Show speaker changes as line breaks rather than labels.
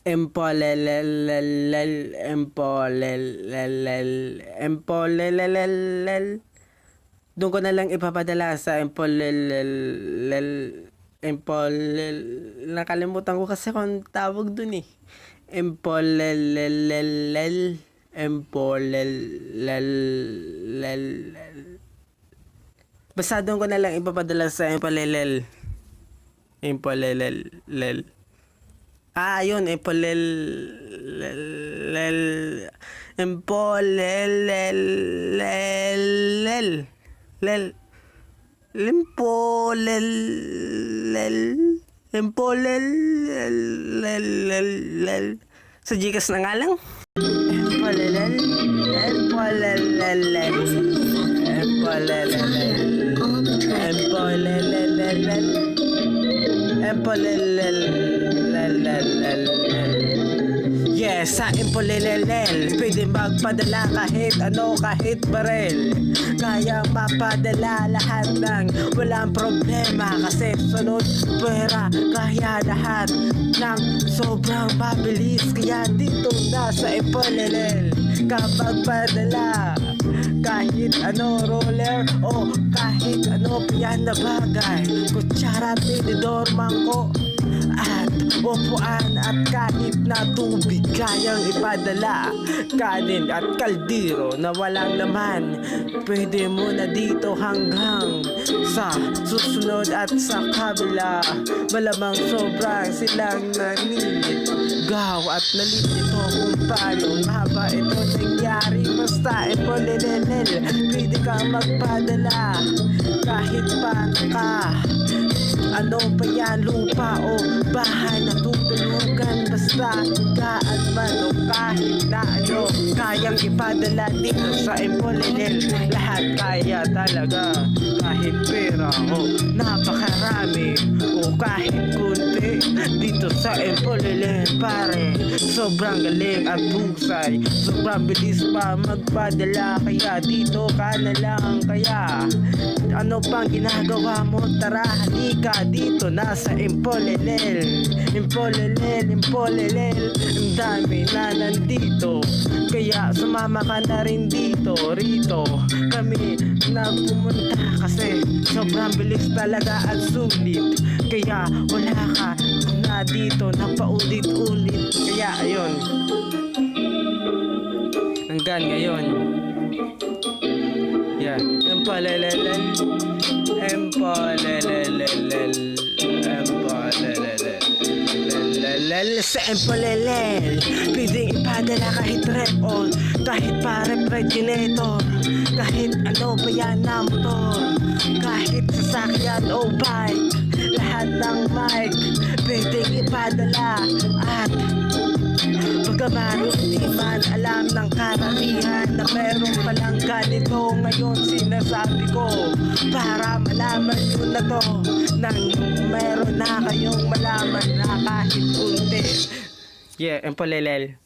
Empolelelelel, empolelelel. Doon ko na lang ipapadala sa nakalimutan ko kasi kung tawag dun eh. Empolelelel, basta doon ko na lang ipapadala sa empolelel. Yun, sa Gcash na nga lang. Yes, sa empolelelel, pwede magpadala kahit ano, kahit barel. Kaya mapadala lahat ng walang problema. Kasi sunod pera, kaya lahat ng sobrang mabilis. Kaya dito na sa empolelel, kapag padala kahit ano, roller o kahit ano pa yan na bagay, kutsara, tinidor, mangko at upuan at kahit na tubig kayang ipadala. Kanin at kaldero na walang laman, pwede mo na dito hanggang sa susunod at sa kabila. Malamang sobrang silang naniligaw at nalilito kung paano nga ba ito nangyari. Basta empolelelel, pwede kang magpadala kahit pa ka ano pa yan, lupa o bahay na tutulugan. Basta kaan man o kahit na ano, kayang ipadala dito sa empolelel. Lahat kaya talaga, kahit pera o napakarami o kahit kunti, dito sa empolelel pare. Sobrang galing at husay, sobrang bilis pa magpadala. Kaya dito ka na lang, kaya ano pang ginagawa mo? Tara, halika dito na sa empolelel. Empolelel, ang dami na nandito. Kaya sumama ka na rin dito, rito kami na pumunta. Kasi sobrang bilis talaga at sulit. Kaya wala ka na dito na paulit-ulit. Kaya ayun, hanggang ngayon, yeah, empolelel, sa empolelel, pwedeng ipadala kahit rep on, kahit pa-rep generator, kahit ano pa yan na motor, kahit sasakyan o bike, lahat ng mic pwedeng ipadala. At pagkaman hindi man alam ng karamihan na meron palang ganito ngayon sinasabi ko, para malaman nyo na to, nang meron na kayong malaman na kahit unti. Yeah, empolelel.